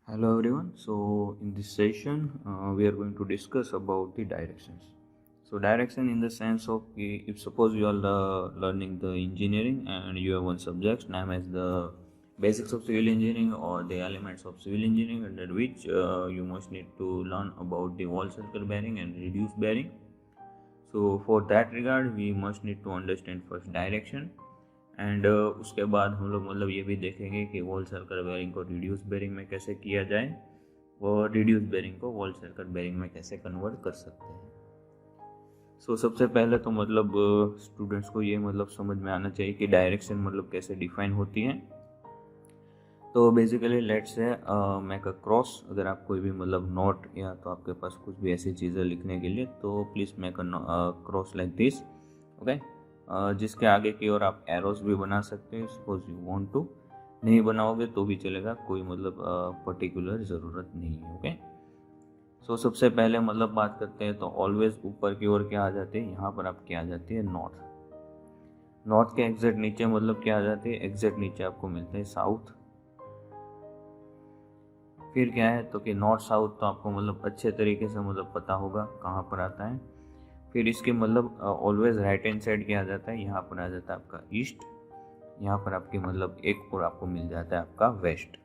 Hello everyone. So in this session, we are going to discuss about the directions. So direction in the sense of if suppose you are learning the engineering and you have one subject named as the basics of civil engineering or the elements of civil engineering, under which you must need to learn about the wall circle bearing and reduced bearing. So for that regard, we must need to understand first direction. And उसके बाद हम लोग मतलब ये भी देखेंगे कि wall circle bearing को रिड्यूस बेयरिंग में कैसे किया जाए और रिड्यूस बेयरिंग को वॉल सर्कल बेयरिंग में कैसे कन्वर्ट कर सकते हैं। सो सबसे पहले तो मतलब स्टूडेंट्स को ये मतलब समझ में आना चाहिए कि डायरेक्शन मतलब कैसे डिफाइन होती है। तो basically let's say make a cross. अगर आप कोई भी मतलब नोट या तो आपके पास कुछ भी ऐसी चीज़ें लिखने के लिए, तो please make a cross like this, okay. जिसके आगे की ओर आप एरोस भी बना सकते हैं, सपोज यू वांट टू। नहीं बनाओगे तो भी चलेगा, कोई मतलब पर्टिकुलर ज़रूरत नहीं है, ओके। सो सबसे पहले मतलब बात करते हैं तो ऑलवेज ऊपर की ओर क्या आ जाती है, यहाँ पर आपकी आ जाती है नॉर्थ। नॉर्थ के एग्जैक्ट नीचे मतलब क्या आ जाती है, एग्जैक्ट नीचे आपको मिलता है साउथ। फिर क्या है तो कि नॉर्थ साउथ तो आपको मतलब अच्छे तरीके से मतलब पता होगा कहाँ पर आता है। फिर इसके मतलब ऑलवेज राइट हैंड साइड क्या आ जाता है, यहाँ पर आ जाता है आपका ईस्ट। यहाँ पर आपकी मतलब एक और आपको मिल जाता है आपका west,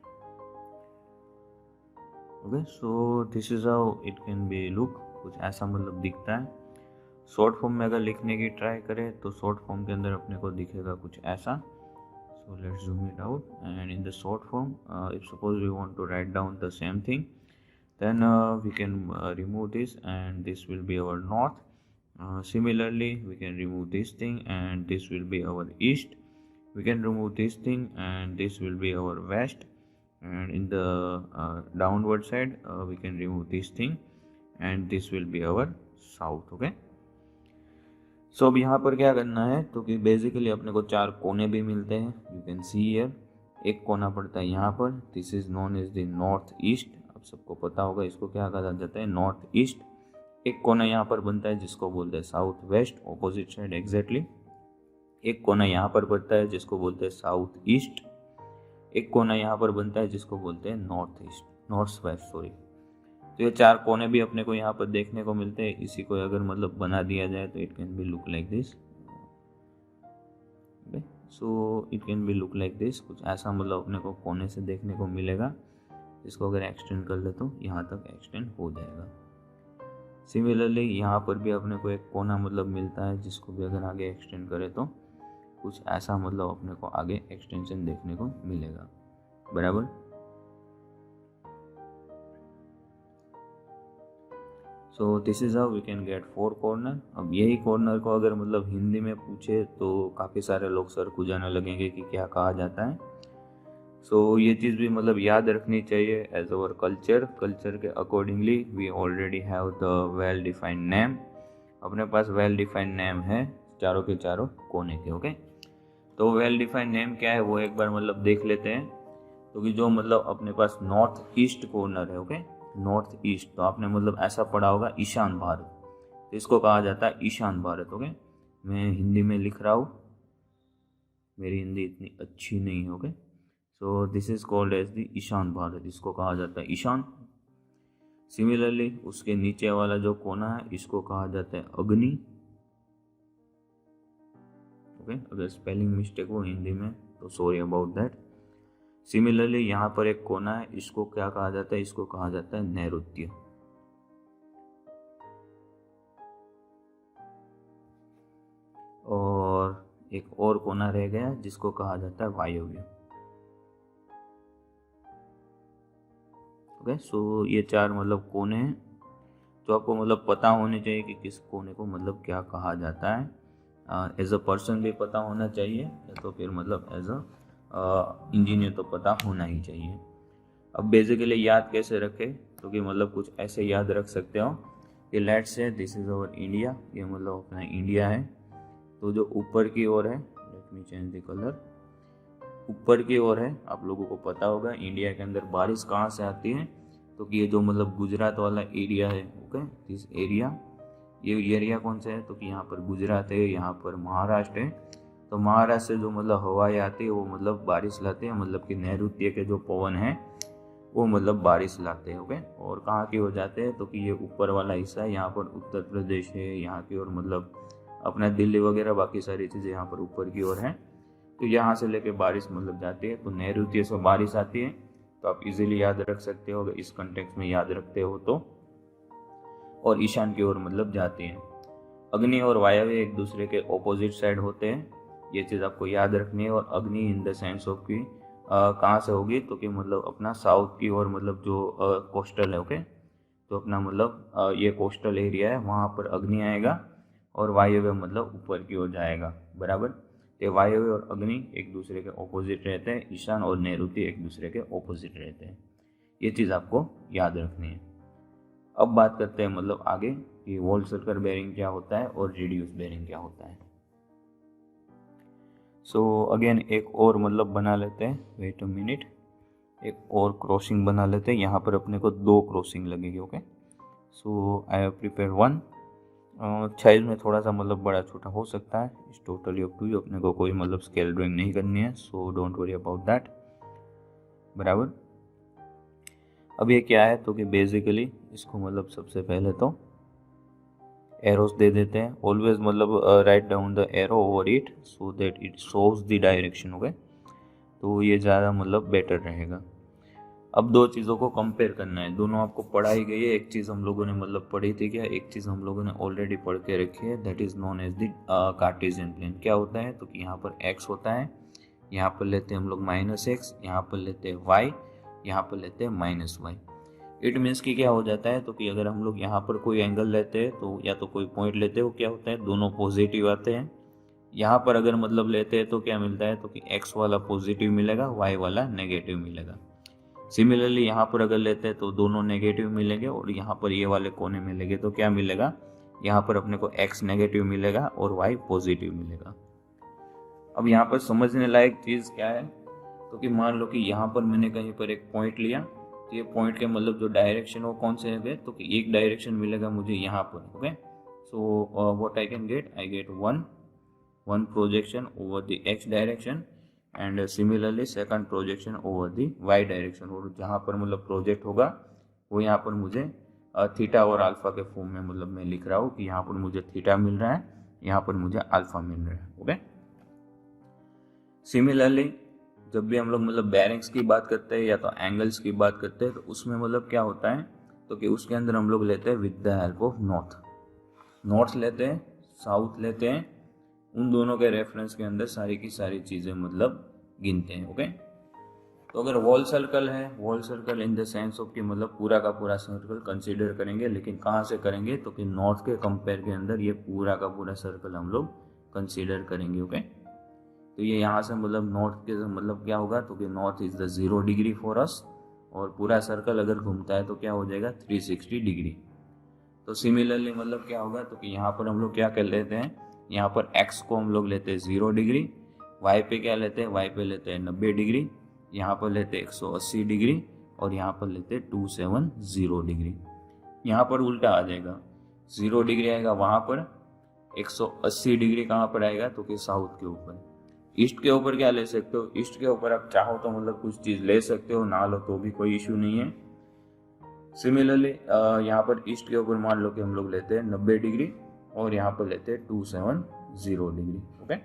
okay. So this is how it can be look, कुछ ऐसा मतलब दिखता है। शॉर्ट फॉर्म में अगर लिखने की ट्राई करें तो शॉर्ट फॉर्म के अंदर अपने को दिखेगा कुछ ऐसा। So let's zoom it out and in the short form if suppose we want to write down the same thing, then we can remove this and this will be our north. Similarly we can remove this thing and this will be our east. We can remove this thing and this will be our west, and in the downward side we can remove this thing and this will be our south, okay। सो अब यहाँ पर क्या करना है तो कि basically अपने को चार कोने भी मिलते हैं, यू कैन सी हियर। एक कोना पड़ता है यहाँ पर, this is known as the north east. आप सबको पता होगा इसको क्या कहा जाता है, नॉर्थ ईस्ट। एक कोना यहाँ पर बनता है जिसको बोलते हैं south west, opposite side exactly. एक कोना यहाँ पर बनता है जिसको बोलते हैं साउथ ईस्ट। एक कोना यहाँ पर बनता है जिसको बोलते हैं north east, north west sorry. तो ये चार कोने भी अपने को यहाँ पर देखने को मिलते हैं। इसी को अगर मतलब बना दिया जाए तो it can be look like this, so it can be look like this, कुछ ऐसा मतलब अपने को कोने से देखने को मिलेगा। इसको अगर एक्सटेंड कर ले तो यहाँ तक एक्सटेंड हो जाएगा। सिमिलरली यहाँ पर भी अपने को एक कोना मतलब मिलता है जिसको भी अगर आगे एक्सटेंड करें तो कुछ ऐसा मतलब अपने को आगे एक्सटेंशन देखने को मिलेगा, बराबर। So this is how we can get four corner. अब यही कॉर्नर को अगर मतलब हिंदी में पूछे तो काफ़ी सारे लोग सर खुजाने लगेंगे कि क्या कहा जाता है। सो ये चीज़ भी मतलब याद रखनी चाहिए एज अवर कल्चर के accordingly we already have the well defined name. अपने पास वेल डिफाइंड नेम है चारों के चारों कोने के, ओके। तो वेल डिफाइंड नेम क्या है वो एक बार मतलब देख लेते हैं। तो कि जो मतलब अपने पास नॉर्थ ईस्ट कॉर्नर है, ओके, नॉर्थ ईस्ट, तो आपने मतलब ऐसा पढ़ा होगा ईशान भारत, तो इसको कहा जाता है ईशान भारत, ओके। मैं हिंदी में लिख रहा हूँ, मेरी हिंदी इतनी अच्छी नहीं है, okay. So this is called as the Ishan Bharat, इसको कहा जाता है ईशान। सिमिलरली उसके नीचे वाला जो कोना है इसको कहा जाता है अग्नि, ओके। अगर स्पेलिंग मिस्टेक हो हिंदी में तो सॉरी अबाउट दैट। सिमिलरली यहाँ पर एक कोना है, इसको क्या कहा जाता है, इसको कहा जाता है नैऋत्य। और एक और कोना रह गया जिसको कहा जाता है वायव्य, ओके। सो ये चार मतलब कोने हैं तो आपको मतलब पता होने चाहिए कि किस कोने को मतलब क्या कहा जाता है। एज अ पर्सन भी पता होना चाहिए, तो फिर मतलब एज अ इंजीनियर तो पता होना ही चाहिए। अब बेसिकली याद कैसे रखें तो कि मतलब कुछ ऐसे याद रख सकते हो कि let's say this is our India, ये मतलब अपना इंडिया है। तो जो ऊपर की ओर है, let me change the colour, ऊपर की ओर है, आप लोगों को पता होगा इंडिया के अंदर बारिश कहाँ से आती है, तो कि ये जो मतलब गुजरात वाला एरिया है, ओके, दिस एरिया, ये एरिया कौन सा है तो कि यहाँ पर गुजरात है, यहाँ पर महाराष्ट्र है। तो महाराष्ट्र से जो मतलब हवाएं आती है वो मतलब बारिश लाती है, मतलब कि नैऋत्य के जो पवन है वो मतलब बारिश लाते हैं। ओके, और कहाँ की हो जाते हैं तो कि ये ऊपर वाला हिस्सा है, यहाँ पर उत्तर प्रदेश है यहाँ की, और मतलब अपना दिल्ली वगैरह बाकी सारी चीज़ें यहाँ पर ऊपर की ओर हैं। तो यहाँ से लेके बारिश मतलब जाती है, तो नैऋत्य से बारिश आती है। तो आप इजीली याद रख सकते हो अगर इस कंटेक्स्ट में याद रखते हो तो। और ईशान की ओर मतलब जाती है। अग्नि और वायव्य एक दूसरे के ऑपोजिट साइड होते हैं, ये चीज़ आपको याद रखनी है। और अग्नि इन द सेंस ऑफ की कहाँ से होगी तो कि मतलब अपना साउथ की ओर, मतलब जो कोस्टल है। ओके, तो अपना मतलब ये कोस्टल एरिया है, वहाँ पर अग्नि आएगा, और वायव्य मतलब ऊपर की ओर जाएगा। बराबर, तो वायव्य और अग्नि एक दूसरे के ऑपोजिट रहते हैं, ईशान और नैऋत्य एक दूसरे के ऑपोजिट रहते हैं। ये चीज़ आपको याद रखनी है। अब बात करते हैं मतलब आगे कि वॉल सर्कल बेरिंग क्या होता है और रेडियस बेरिंग क्या होता है। सो अगेन एक और मतलब बना लेते हैं, वेट अ मिनट, एक और क्रॉसिंग बना लेते हैं। यहाँ पर अपने को 2 क्रॉसिंग लगेगी। Okay, so I have prepare 1। Size में थोड़ा सा मतलब बड़ा छोटा हो सकता है, it's totally up to you. अपने को कोई मतलब स्केल ड्राइंग नहीं करनी है, so don't worry about that. बराबर, अब ये क्या है तो कि बेसिकली इसको मतलब सबसे पहले तो एरोस दे देते हैं। ऑलवेज मतलब right down the arrow over it so that it shows the direction. Okay, तो ये ज़्यादा मतलब बेटर रहेगा। अब 2 चीज़ों को कंपेयर करना है, दोनों आपको पढ़ाई गई है। एक चीज़ हम लोगों ने मतलब पढ़ी थी क्या, एक चीज़ हम लोगों ने ऑलरेडी पढ़ के रखी है, that is known as the Cartesian plane. क्या होता है तो कि यहाँ पर x होता है, यहाँ पर लेते हैं हम लोग -x, यहाँ पर लेते हैं y, यहाँ पर लेते हैं -y। इट मीन्स कि क्या हो जाता है तो कि अगर हम लोग यहाँ पर कोई एंगल लेते हैं तो या तो कोई पॉइंट लेते हैं, वो क्या होता है दोनों पॉजिटिव आते हैं। यहाँ पर अगर मतलब लेते हैं तो क्या मिलता है तो कि x वाला पॉजिटिव मिलेगा, y वाला नेगेटिव मिलेगा। सिमिलरली यहाँ पर अगर लेते हैं तो दोनों नेगेटिव मिलेंगे, और यहाँ पर ये वाले कोने मिलेंगे तो क्या मिलेगा, यहाँ पर अपने को x नेगेटिव मिलेगा और y पॉजिटिव मिलेगा। अब यहाँ पर समझने लायक चीज़ क्या है तो कि मान लो कि यहाँ पर मैंने कहीं पर एक पॉइंट लिया, तो ये पॉइंट के मतलब जो डायरेक्शन वो कौन से है तो कि एक डायरेक्शन मिलेगा मुझे यहाँ पर। Okay, so what I can get, I get one projection over the x direction and similarly second projection over the y direction. और जहाँ पर मतलब प्रोजेक्ट होगा वो यहाँ पर मुझे थीटा और अल्फा के फॉर्म में मतलब मैं लिख रहा हूँ कि यहाँ पर मुझे थीटा मिल रहा है, यहाँ पर मुझे अल्फा मिल रहा है। ओके, सिमिलरली जब भी हम लोग मतलब बेरिंग्स की बात करते हैं या तो एंगल्स की बात करते हैं, तो उसमें मतलब क्या होता है तो कि उसके अंदर हम लोग लेते हैं with the help of north लेते हैं, साउथ लेते हैं, उन दोनों के रेफरेंस के अंदर सारी की सारी चीज़ें मतलब गिनते हैं। ओके, तो अगर वॉल सर्कल है, wall circle in the sense of कि मतलब पूरा का पूरा सर्कल कंसीडर करेंगे, लेकिन कहाँ से करेंगे तो कि नॉर्थ के कंपेयर के अंदर ये पूरा का पूरा सर्कल हम लोग कंसीडर करेंगे। ओके, तो ये यहाँ से मतलब नॉर्थ के मतलब क्या होगा तो कि north is the 0 degree for us, और पूरा सर्कल अगर घूमता है तो क्या हो जाएगा 360 डिग्री। तो सिमिलरली मतलब क्या होगा तो कि यहाँ पर हम लोग क्या कर लेते हैं, यहाँ पर x को हम लोग लेते हैं 0 डिग्री, y पे क्या लेते हैं, y पे लेते हैं 90 डिग्री, यहाँ पर लेते हैं 180 डिग्री, और यहाँ पर लेते हैं 270 डिग्री। यहाँ पर उल्टा आ जाएगा, 0 डिग्री आएगा वहाँ पर, 180 डिग्री कहाँ पर आएगा तो कि साउथ के ऊपर। ईस्ट के ऊपर क्या ले सकते हो, ईस्ट के ऊपर आप चाहो तो मतलब कुछ चीज़ ले सकते हो, ना लो तो भी कोई इशू नहीं है। सिमिलरली यहाँ पर ईस्ट के ऊपर मान लो कि हम लोग लेते हैं 90 डिग्री, और यहाँ पर लेते हैं 270 डिग्री। ओके,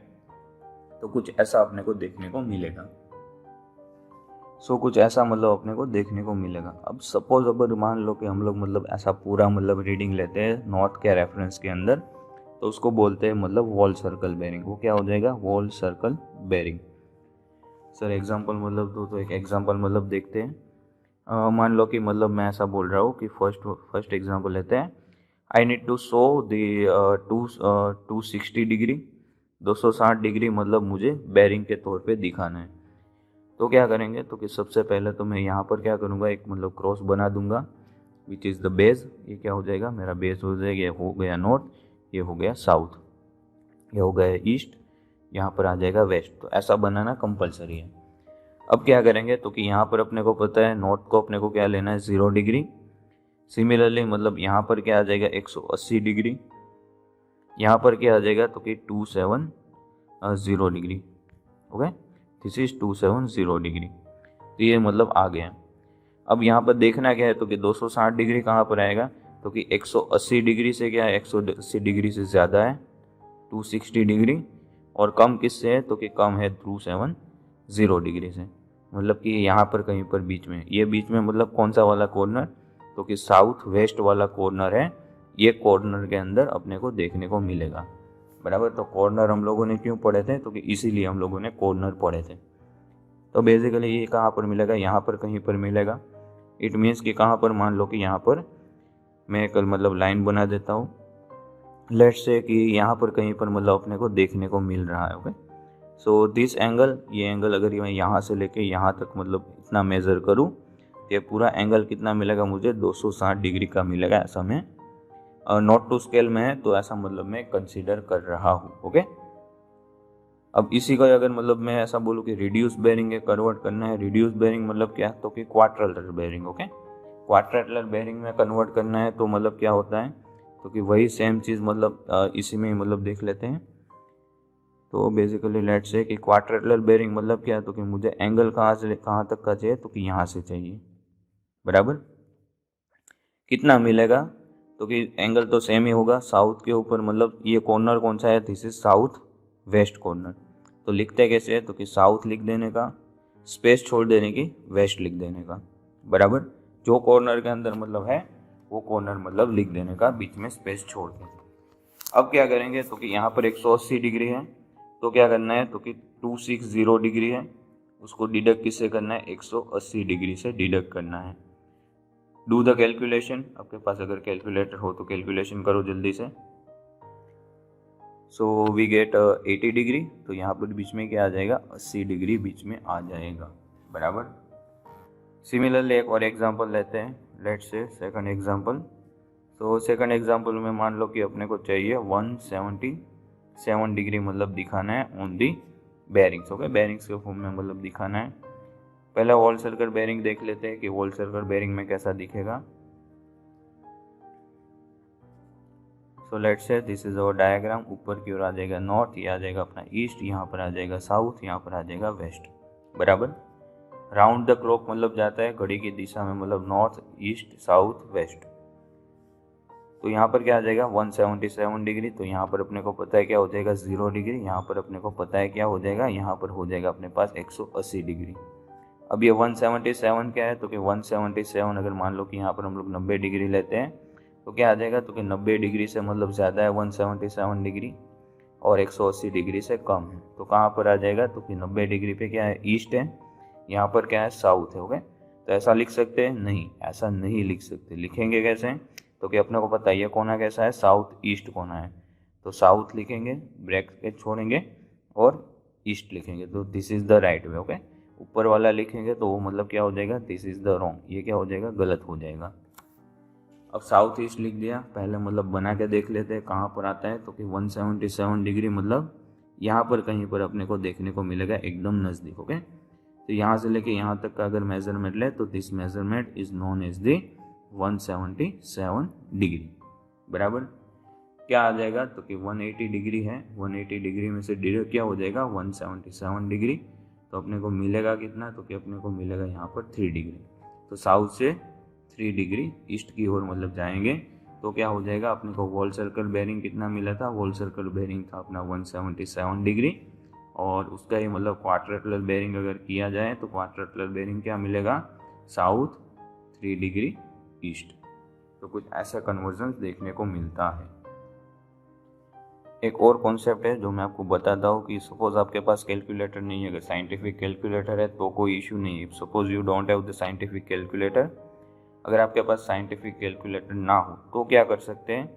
तो कुछ ऐसा अपने को देखने को मिलेगा। कुछ ऐसा मतलब अपने को देखने को मिलेगा। अब सपोज अगर मान लो कि हम लोग मतलब ऐसा पूरा मतलब रीडिंग लेते हैं नॉर्थ के रेफरेंस के अंदर, तो उसको बोलते हैं मतलब वॉल सर्कल बेरिंग। वो क्या हो जाएगा, whole circle bearing. Sir example मतलब दो, तो एक एग्जांपल मतलब देखते हैं। मान लो कि मतलब मैं ऐसा बोल रहा हूँ कि फर्स्ट एग्जांपल लेते हैं, I need to show the 260 degree, 260 degree मतलब मुझे बेरिंग के तौर पे दिखाना है। तो क्या करेंगे तो कि सबसे पहले तो मैं यहाँ पर क्या करूँगा, एक मतलब क्रॉस बना दूंगा विच इज़ द बेस। ये क्या हो जाएगा, मेरा बेस हो जाएगा, ये हो गया नॉर्थ, ये हो गया साउथ, ये हो गया ईस्ट, यहाँ पर आ जाएगा वेस्ट। तो ऐसा बनाना कंपलसरी है। अब क्या करेंगे तो कि यहाँ पर अपने को पता है नॉर्थ को अपने को क्या लेना है 0 डिग्री। सिमिलरली मतलब यहाँ पर क्या आ जाएगा 180 डिग्री, यहाँ पर क्या आ जाएगा तो कि 270 degree. Okay, this is 270 degree. तो ये मतलब आ गया। अब यहाँ पर देखना क्या है, तो कि 260 डिग्री कहाँ पर आएगा, तो कि 180 डिग्री से क्या है, 180 डिग्री से ज़्यादा है 260 डिग्री, और कम किससे है, तो कि कम है 270 डिग्री से। मतलब कि यहाँ पर कहीं पर बीच में, ये बीच में मतलब कौन सा वाला कॉर्नर, तो कि साउथ वेस्ट वाला कॉर्नर है, ये कॉर्नर के अंदर अपने को देखने को मिलेगा। बराबर, तो कॉर्नर हम लोगों ने क्यों पढ़े थे, तो कि इसीलिए हम लोगों ने कॉर्नर पढ़े थे। तो बेसिकली ये कहाँ पर मिलेगा, यहाँ पर कहीं पर मिलेगा। इट मीन्स कि कहाँ पर, मान लो कि यहाँ पर मैं कल मतलब लाइन बना देता हूँ, लेट्स से कि यहाँ पर कहीं पर मतलब अपने को देखने को मिल रहा है। ओके, सो दिस एंगल, ये एंगल अगर मैं यहाँ से लेके यहाँ तक मतलब इतना मेज़र करूँ, ये पूरा एंगल कितना मिलेगा मुझे, 260 डिग्री का मिलेगा। ऐसा मैं नॉट टू स्केल में है, तो ऐसा मतलब मैं कंसीडर कर रहा हूँ। ओके, अब इसी का अगर मतलब मैं ऐसा बोलूँ कि रिड्यूस बेरिंग है, कन्वर्ट करना है, रिड्यूस बेरिंग मतलब क्या, तो कि quadrilateral bearing. Okay, quadrilateral bearing में कन्वर्ट करना है, तो मतलब क्या होता है, तो कि वही सेम चीज़ मतलब इसी में मतलब देख लेते हैं। तो बेसिकली लेट्स से कि क्वाड्रिलेटरल बेरिंग मतलब क्या है, तो कि मुझे एंगल कहाँ से कहाँ तक का चाहिए, तो कि यहाँ से चाहिए। बराबर, कितना मिलेगा, तो कि एंगल तो सेम ही होगा साउथ के ऊपर, मतलब ये कॉर्नर कौन सा है, this is south west corner. तो लिखते कैसे है, तो कि साउथ लिख देने का, स्पेस छोड़ देने की, वेस्ट लिख देने का। बराबर, जो कॉर्नर के अंदर मतलब है वो कॉर्नर मतलब लिख देने का, बीच में स्पेस छोड़ के। अब क्या करेंगे, तो कि यहाँ पर 180 डिग्री है, तो क्या करना है, तो कि 260 डिग्री है, उसको डिडक्ट किससे करना है, 180 डिग्री से डिडक्ट करना है। डू द कैलकुलेशन, आपके पास अगर कैलकुलेटर हो तो कैलकुलेशन करो जल्दी से। सो वी गेट 80 डिग्री, तो यहाँ पर बीच में क्या आ जाएगा, 80 डिग्री बीच में आ जाएगा। बराबर, सिमिलरली एक और एग्जांपल लेते हैं, लेट्स से सेकंड एग्जांपल। तो सेकंड एग्जांपल में मान लो कि अपने को चाहिए 177 डिग्री मतलब दिखाना है on the bearings. Okay, bearings के फॉर्म में मतलब दिखाना है। पहला होल सर्कल बेरिंग देख लेते हैं कि होल सर्कल बेरिंग में कैसा दिखेगा। So let's say this is our diagram, ऊपर की ओर आ जाएगा नॉर्थ, ये आ जाएगा अपना ईस्ट, यहाँ पर आ जाएगा साउथ, यहाँ पर आ जाएगा वेस्ट। बराबर, राउंड द क्लॉक मतलब जाता है घड़ी की दिशा में, मतलब नॉर्थ ईस्ट साउथ वेस्ट। तो यहाँ पर क्या आ जाएगा 177 डिग्री, तो यहाँ पर अपने को पता है क्या हो जाएगा 0 डिग्री, यहाँ पर अपने को पता है क्या हो जाएगा, यहाँ पर हो जाएगा अपने पास 180 डिग्री। अब ये 177 क्या है, तो कि 177 अगर मान लो कि यहाँ पर हम लोग 90 डिग्री लेते हैं, तो क्या आ जाएगा, तो कि 90 डिग्री से मतलब ज़्यादा है 177 डिग्री, और 180 डिग्री से कम है, तो कहाँ पर आ जाएगा, तो कि 90 डिग्री पे क्या है, ईस्ट है, यहाँ पर क्या है, साउथ है। ओके, तो ऐसा लिख सकते हैं, नहीं ऐसा नहीं लिख सकते। लिखेंगे कैसे, तो कि अपने को पता है ये कोना कैसा है, साउथ ईस्ट कोना है, तो साउथ लिखेंगे, ब्रैकेट छोड़ेंगे और ईस्ट लिखेंगे, तो this is the right way. Okay, ऊपर वाला लिखेंगे तो वो मतलब क्या हो जाएगा, दिस इज द रॉन्ग, ये क्या हो जाएगा, गलत हो जाएगा। अब साउथ ईस्ट लिख दिया, पहले मतलब बना के देख लेते हैं कहाँ पर आता है, तो कि 177 डिग्री मतलब यहाँ पर कहीं पर अपने को देखने को मिलेगा एकदम नज़दीक। ओके, तो यहाँ से लेके यहाँ तक का अगर मेजरमेंट ले, तो this measurement is known as the 177 degree. बराबर, क्या आ जाएगा, तो कि 180 डिग्री है, 180 डिग्री में से डिडक्ट क्या हो जाएगा 177 डिग्री, तो अपने को मिलेगा कितना, तो कि अपने को मिलेगा यहाँ पर 3 डिग्री। तो साउथ से 3 डिग्री ईस्ट की ओर मतलब जाएंगे, तो क्या हो जाएगा, अपने को होल सर्कल बेरिंग कितना मिला था, होल सर्कल बेरिंग था अपना 177 डिग्री, और उसका ही मतलब क्वाड्रिलेटरल बेरिंग अगर किया जाए तो क्वाड्रिलेटरल बेरिंग क्या मिलेगा, साउथ 3 डिग्री ईस्ट। तो कुछ ऐसा कन्वर्जन देखने को मिलता है। एक और कॉन्सेप्ट है जो मैं आपको बताता हूँ कि सपोज आपके पास कैलकुलेटर नहीं है, अगर साइंटिफिक कैलकुलेटर है तो कोई इशू नहीं है। Suppose you don't have the scientific calculator, अगर आपके पास साइंटिफिक कैलकुलेटर ना हो तो क्या कर सकते हैं,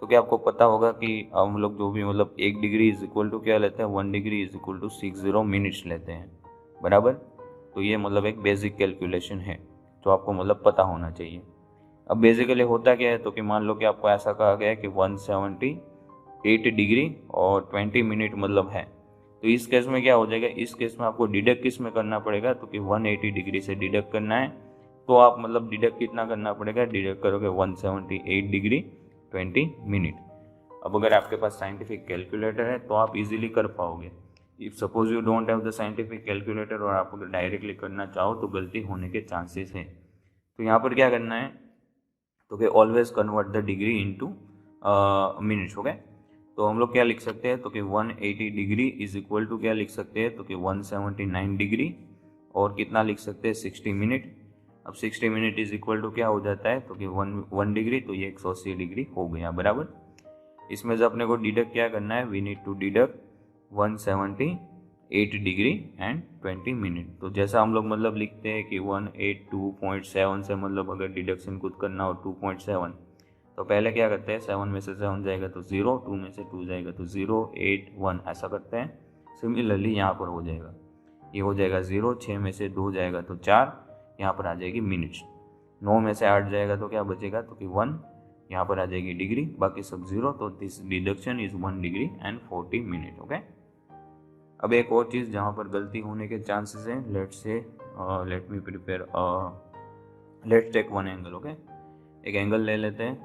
तो क्या आपको पता होगा कि हम लोग जो भी मतलब 1 डिग्री इज इक्वल टू क्या लेते हैं, 1 degree is equal to 60 minutes लेते हैं। बराबर, तो ये मतलब एक बेसिक कैलकुलेशन है जो आपको मतलब पता होना चाहिए। अब बेसिकली होता क्या है, तो कि मान लो कि आपको ऐसा कहा गया है कि 178 डिग्री और 20 मिनट मतलब है, तो इस केस में क्या हो जाएगा, इस केस में आपको डिडक्ट किस में करना पड़ेगा, तो कि 180 डिग्री से डिडक्ट करना है, तो आप मतलब डिडक्ट कितना करना पड़ेगा, डिडक्ट करोगे 178 डिग्री 20 मिनट। अब अगर आपके पास साइंटिफिक कैलकुलेटर है तो आप इजीली कर पाओगे। If suppose you don't have the scientific calculator और आप अगर डायरेक्टली करना चाहो तो गलती होने के चांसेस हैं। तो यहाँ पर क्या करना है, तो कि always convert the degree into minutes. Okay, तो हम लोग क्या लिख सकते हैं, तो कि 180 डिग्री इज इक्वल टू क्या लिख सकते हैं, तो कि 179 डिग्री, और कितना लिख सकते हैं 60 मिनट। अब 60 मिनट इज इक्वल टू क्या हो जाता है, तो कि 1 डिग्री, तो ये 180 डिग्री हो गया बराबर। इसमें से अपने को डिडक्ट क्या करना है, we need to deduct 178 degree and 20 minute. तो जैसा हम लोग मतलब लिखते हैं कि 182.7 से मतलब अगर डिडक्शन कुछ करना हो 2.7, तो पहले क्या करते हैं, 7 में से 7 जाएगा तो 0, 2 में से 2 जाएगा तो 0, 8, 1 ऐसा करते हैं। सिमिलरली यहाँ पर हो जाएगा, ये हो जाएगा 0, 6 में से 2 जाएगा तो 4, यहाँ पर आ जाएगी मिनट्स। 9 में से 8 जाएगा तो क्या बचेगा, तो कि 1, यहाँ पर आ जाएगी डिग्री, बाकी सब 0, तो this deduction is 1 degree and 40 minute. Okay, अब एक और चीज़ जहाँ पर गलती होने के चांसेस हैं, let me prepare, let's take one angle. Okay, एक एंगल ले लेते हैं,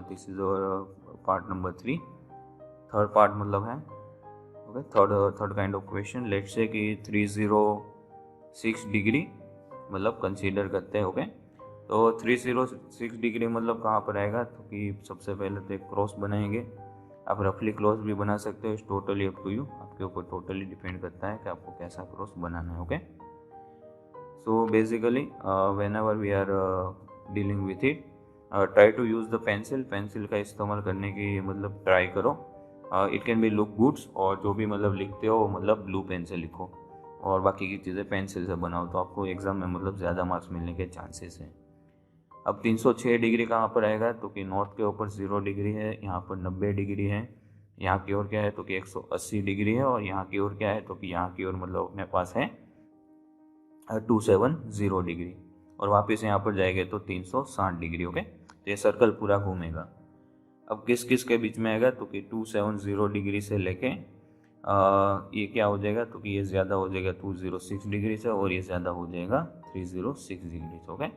this is part number 3, third part मतलब है। Okay, third kind of question, let's say कि 306 डिग्री मतलब कंसीडर करते हैं। ओके, तो 306 डिग्री मतलब कहाँ पर आएगा, तो कि सबसे पहले तो एक क्रॉस बनाएंगे। आप रफली क्रॉस भी बना सकते हो, it's totally up to you, आपके ऊपर टोटली डिपेंड करता है कि आपको कैसा क्रॉस बनाना है। Okay, so basically whenever we are dealing with it, try to use the pencil का इस्तेमाल करने की मतलब ट्राई करो। It can be look goods, और जो भी मतलब लिखते हो मतलब ब्लू पेन से लिखो, और बाकी की चीज़ें पेंसिल से बनाओ, तो आपको एग्ज़ाम में मतलब ज़्यादा मार्क्स मिलने के चांसेस हैं। अब 306 डिग्री कहाँ पर आएगा, तो कि नॉर्थ के ऊपर 0 डिग्री है, यहाँ पर 90 डिग्री है, यहाँ की ओर क्या है, तो कि 180 डिग्री है, और यहाँ की ओर क्या है, तो कि यहाँ की ओर मतलब अपने पास है 270 डिग्री, और वापस यहाँ पर जाएंगे तो 360 डिग्री। ओके, तो ये सर्कल पूरा घूमेगा। अब किस किस के बीच में आएगा, तो कि 270 डिग्री से लेके ये क्या हो जाएगा, तो कि ये ज़्यादा हो जाएगा 206 डिग्री से, और ये ज़्यादा हो जाएगा 306 डिग्री से। ओके,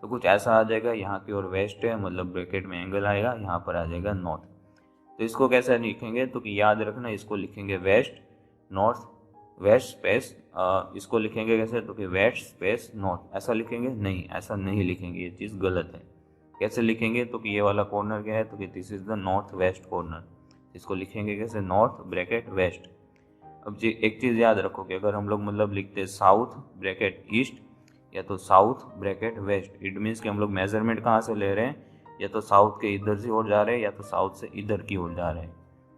तो कुछ ऐसा आ जाएगा, यहाँ की ओर वेस्ट है मतलब ब्रैकेट में एंगल आएगा, यहाँ पर आ जाएगा नॉर्थ। तो इसको कैसे लिखेंगे, तो कि याद रखना, इसको लिखेंगे वेस्ट नॉर्थ वेस्ट स्पेस, इसको लिखेंगे कैसे, तो कि वेस्ट स्पेस नॉर्थ ऐसा लिखेंगे, नहीं ऐसा नहीं लिखेंगे, ये चीज़ गलत है। कैसे लिखेंगे, तो कि ये वाला कॉर्नर क्या है, तो कि this is the north west corner, इसको लिखेंगे कैसे, नॉर्थ ब्रैकेट वेस्ट। अब जी एक चीज़ याद रखो कि अगर हम लोग मतलब लिखते हैं साउथ ब्रैकेट ईस्ट या तो south bracket west, it means कि हम लोग मेजरमेंट कहाँ से ले रहे हैं, या तो साउथ के इधर से ओर जा रहे हैं या तो साउथ से इधर की ओर जा रहे हैं।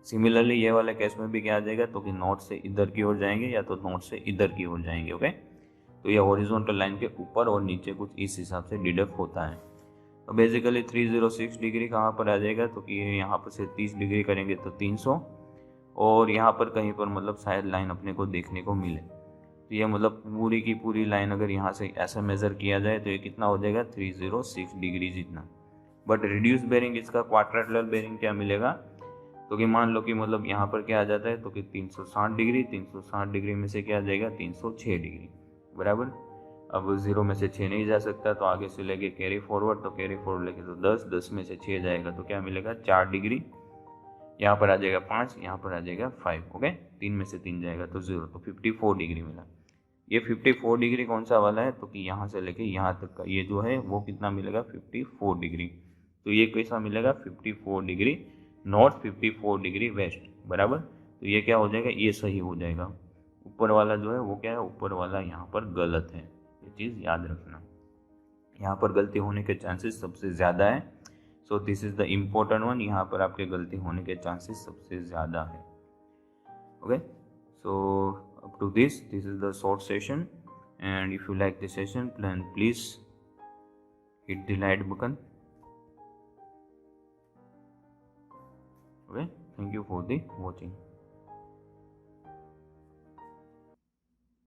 सिमिलरली ये वाले केस में भी क्या आ जाएगा, तो कि नॉर्थ से इधर की ओर जाएंगे या तो नॉर्थ से इधर की ओर जाएंगे। ओके, तो ये हॉरिजॉन्टल लाइन के ऊपर और नीचे कुछ इस हिसाब से डिडक्ट होता है। तो बेसिकली 306 डिग्री कहाँ पर आ जाएगा, तो कि यहाँ पर से 30 डिग्री करेंगे तो 300, और यहाँ पर कहीं पर मतलब शायद लाइन अपने को देखने को मिले, तो ये मतलब पूरी की पूरी लाइन अगर यहाँ से ऐसा मेज़र किया जाए तो ये कितना हो जाएगा 306 डिग्री जितना। बट रिड्यूस बेरिंग इसका क्वाड्रेलर बेरिंग क्या मिलेगा, तो कि मान लो कि मतलब यहाँ पर क्या आ जाता है, तो कि 360 डिग्री, 360 डिग्री में से क्या आ जाएगा 306 डिग्री बराबर। अब 0 में से 6 नहीं जा सकता, तो आगे से लेके कैरी फॉरवर्ड, तो कैरी फॉरवर्ड लेके तो 10 में से 6 जाएगा तो क्या मिलेगा 4 डिग्री, यहाँ पर आ जाएगा 5, यहाँ पर आ जाएगा 5। ओके, 3 में से 3 जाएगा तो 0, तो 54 डिग्री मिला। ये 54 डिग्री कौन सा वाला है, तो कि यहाँ से लेके यहाँ तक का ये जो है वो कितना मिलेगा 54 डिग्री। तो ये कैसा मिलेगा 54 डिग्री नॉर्थ, 54 डिग्री वेस्ट बराबर। तो ये क्या हो जाएगा, ये सही हो जाएगा। ऊपर वाला जो है वो क्या है, ऊपर वाला यहाँ पर गलत है, ये चीज़ याद रखना। यहाँ पर गलती होने के चांसेस सबसे ज़्यादा है, सो this is the important one, यहाँ पर आपके गलती होने के चांसेस सबसे ज़्यादा है। Okay, so up to this is the short session, and if you like the session then please hit the like button. Okay, thank you for the watching.